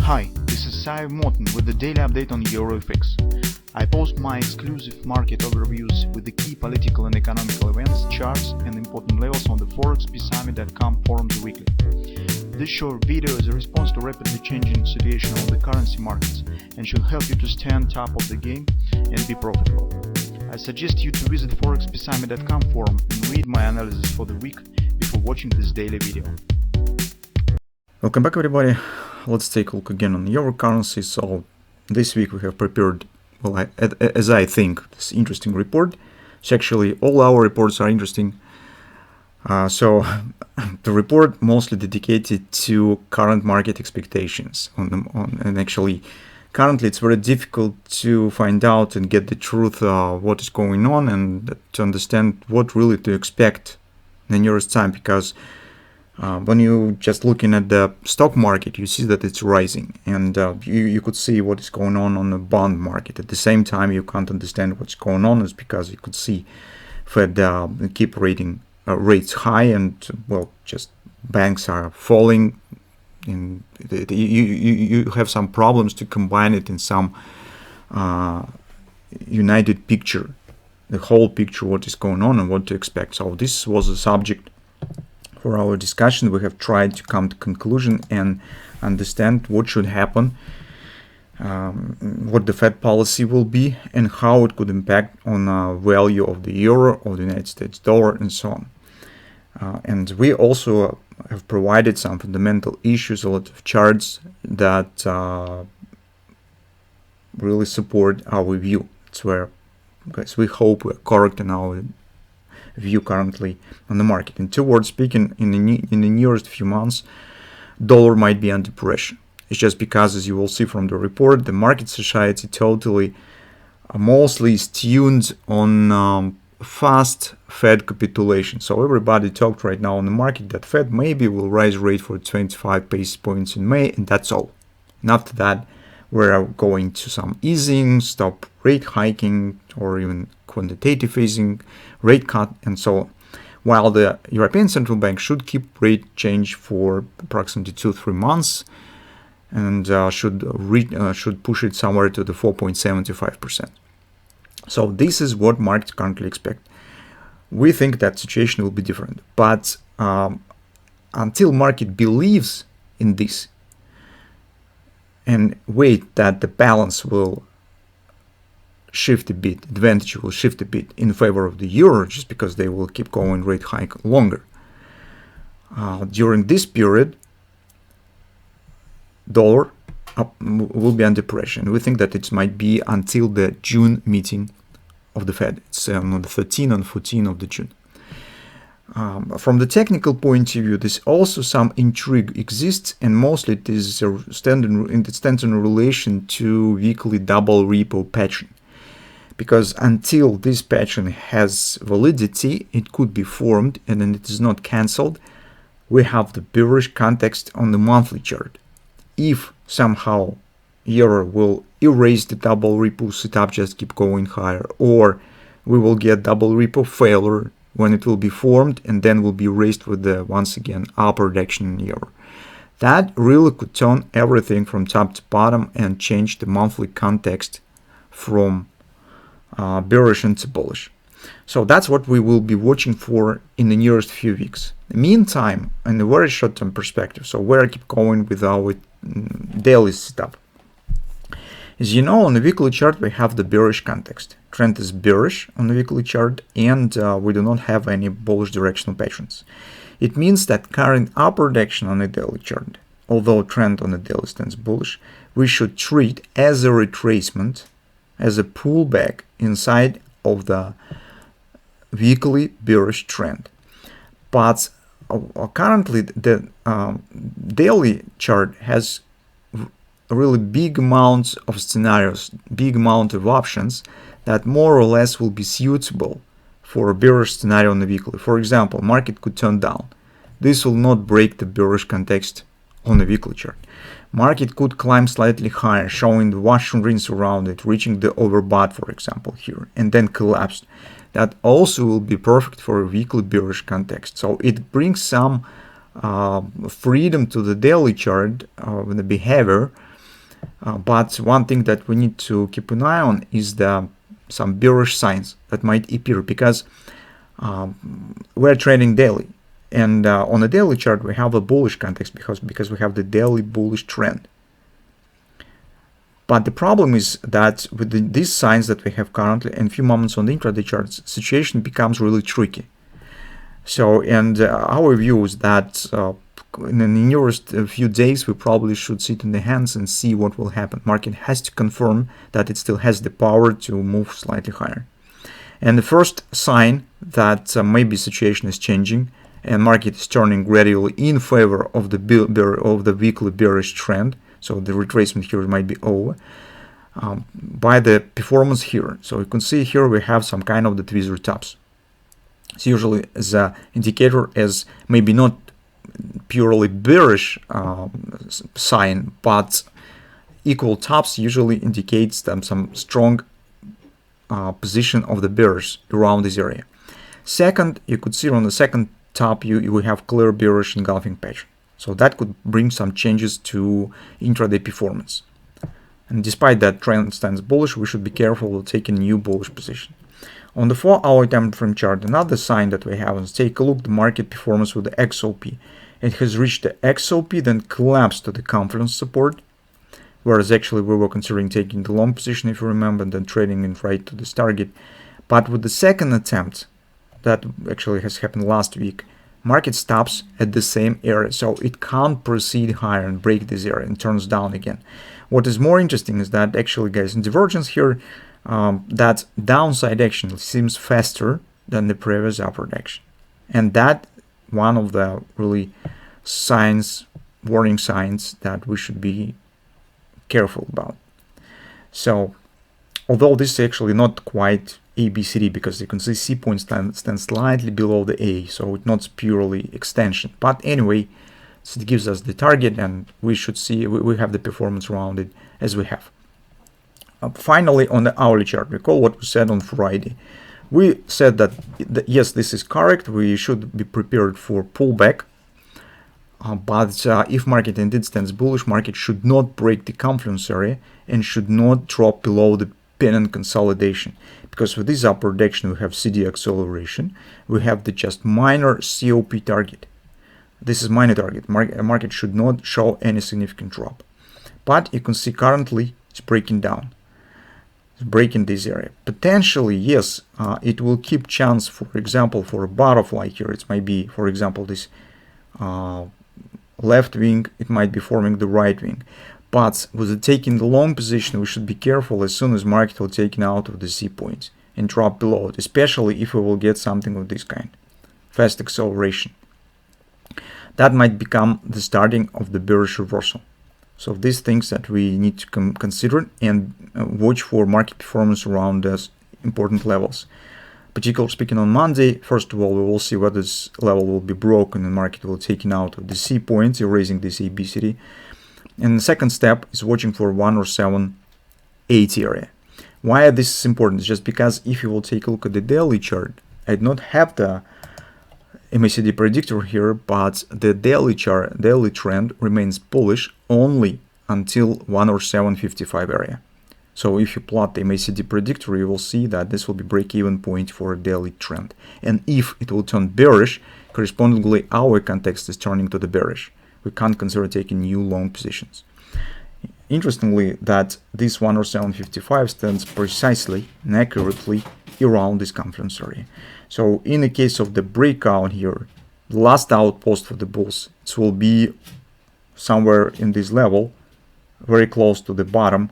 Hi, this is Sive Morten with the daily update on EuroFX. I post my exclusive market overviews with the key political and economical events, charts and important levels on the ForexPeaceArmy.com forums weekly. This short video is a response to rapidly changing situation on the currency markets and should help you to stay on top of the game and be profitable. I suggest you to visit ForexPeaceArmy.com forum and read my analysis for the week before watching this daily video. Welcome back, everybody. Let's take a look again on euro currency. So this week we have prepared, well, as I think, this interesting report. So actually all our reports are interesting. So the report mostly dedicated to current market expectations and actually currently it's very difficult to find out and get the truth of what is going on and to understand what really to expect in the nearest time, because when you just looking at the stock market, you see that it's rising, and you could see what is going on the bond market. At the same time, you can't understand what's going on, is because you could see Fed keep rates high, and well, just banks are falling. And you have some problems to combine it in some united picture, the whole picture, what is going on and what to expect. So this was a subject for our discussion. We have tried to come to conclusion and understand what should happen, what the Fed policy will be, and how it could impact on value of the euro, of the United States dollar, and so on. And we also have provided some fundamental issues, a lot of charts that really support our view. It's where, guys, we hope we're correct in our view currently on the market. In two words speaking, in the nearest few months, dollar might be under pressure. It's just because, as you will see from the report, the market society totally mostly is tuned on fast Fed capitulation. So everybody talked right now on the market that Fed maybe will raise rate for 25 basis points in May, and that's all. And after that, we're going to some easing, stop rate hiking, or even quantitative easing, rate cut, and so on. While the European Central Bank should keep rate change for approximately 2-3 months, and should push it somewhere to the 4.75%. So this is what markets currently expect. We think that situation will be different, but until market believes in this and wait that the balance will shift a bit, advantage will shift a bit in favor of the euro, just because they will keep going rate hike longer. During this period, dollar will be under pressure, and we think that it might be until the June meeting of the Fed. It's on the 13th and 14th of the June. From the technical point of view, there's also some intrigue exists, and mostly it is stands in relation to weekly double repo pattern. Because until this pattern has validity, it could be formed and then it is not cancelled. We have the bearish context on the monthly chart. If somehow euro will erase the double repo setup, just keep going higher, or we will get double repo failure when it will be formed and then will be raised with the, once again, upper direction in euro. That really could turn everything from top to bottom and change the monthly context from bearish into bullish. So that's what we will be watching for in the nearest few weeks. Meantime, in a very short-term perspective, so where I keep going with our daily setup. As you know, on the weekly chart, we have the bearish context. Trend is bearish on the weekly chart, and we do not have any bullish directional patterns. It means that current upper direction on the daily chart, although trend on the daily stands bullish, we should treat as a retracement, as a pullback inside of the weekly bearish trend. But currently the daily chart has a really big amount of scenarios, big amount of options that more or less will be suitable for a bearish scenario on the weekly. For example, market could turn down. This will not break the bearish context on the weekly chart. Market could climb slightly higher, showing the wash and rinse around it, reaching the overbought, for example, here, and then collapsed. That also will be perfect for a weekly bearish context. So it brings some freedom to the daily chart, the behavior, But one thing that we need to keep an eye on is some bearish signs that might appear, because we're trading daily, and on a daily chart we have a bullish context because we have the daily bullish trend. But the problem is that with these signs that we have currently and few moments on the intraday charts, situation becomes really tricky. So, and our view is that in the nearest few days we probably should sit in the hands and see what will happen. Market has to confirm that it still has the power to move slightly higher. And the first sign that maybe situation is changing and market is turning gradually in favor of the weekly bearish trend, so the retracement here might be over, by the performance here. So you can see here we have some kind of the tweezer tops. It's usually as an indicator as maybe not purely bearish sign, but equal tops usually indicates some strong position of the bears around this area. Second, you could see on the second top you have clear bearish engulfing pattern. So that could bring some changes to intraday performance. And despite that trend stands bullish, we should be careful with taking new bullish position. On the 4-hour time frame chart, another sign that we have is take a look at the market performance with the XOP. It has reached the XOP, then collapsed to the confluence support, whereas actually we were considering taking the long position, if you remember, and then trading in right to this target. But with the second attempt, that actually has happened last week, market stops at the same area, so it can't proceed higher and break this area and turns down again. What is more interesting is that actually, guys, in divergence here, that downside action seems faster than the previous upward action, and that one of the really signs, warning signs that we should be careful about. So although this is actually not quite ABCD, because you can see C point stands slightly below the A, so it's not purely extension, but anyway, so it gives us the target, and we should see we have the performance around it as we have. Finally, on the hourly chart, recall what we said on Friday. We said that yes, this is correct, we should be prepared for pullback, but if market indeed stands bullish, market should not break the confluence area and should not drop below the pennant consolidation, because with this upward action we have CD acceleration, we have the just minor COP target. This is minor target. Market should not show any significant drop, but you can see currently it's breaking down. Breaking this area. Potentially, yes, it will keep chance, for example, for a butterfly here. It might be, for example, this left wing, it might be forming the right wing. But with taking the long position, we should be careful as soon as market will take out of the C points and drop below it, especially if we will get something of this kind, fast acceleration. That might become the starting of the bearish reversal. So these things that we need to consider and watch for market performance around those important levels. Particularly speaking on Monday, first of all, we will see whether this level will be broken and market will take out of the C points, erasing this ABCD. And the second step is watching for 107.80 area. Why this is important is just because if you will take a look at the daily chart, I do not have the MACD predictor here, but the daily trend remains bullish only until 107.55 area. So if you plot the MACD predictor, you will see that this will be break-even point for a daily trend. And if it will turn bearish, correspondingly our context is turning to the bearish. We can't consider taking new long positions. Interestingly, that this 107.55 stands precisely and accurately around this confluence area. So in the case of the breakout here, the last outpost for the bulls, it will be somewhere in this level, very close to the bottom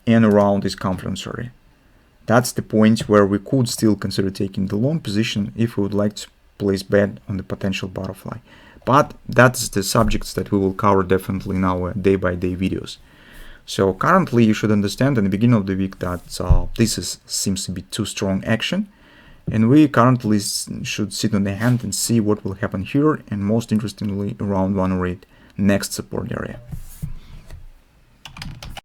and around this confluence area. That's the point where we could still consider taking the long position if we would like to place bet on the potential butterfly. But that's the subjects that we will cover definitely in our day-by-day videos. So currently you should understand in the beginning of the week that this seems to be too strong action. And we currently should sit on the hand and see what will happen here, and most interestingly around 108 next support area.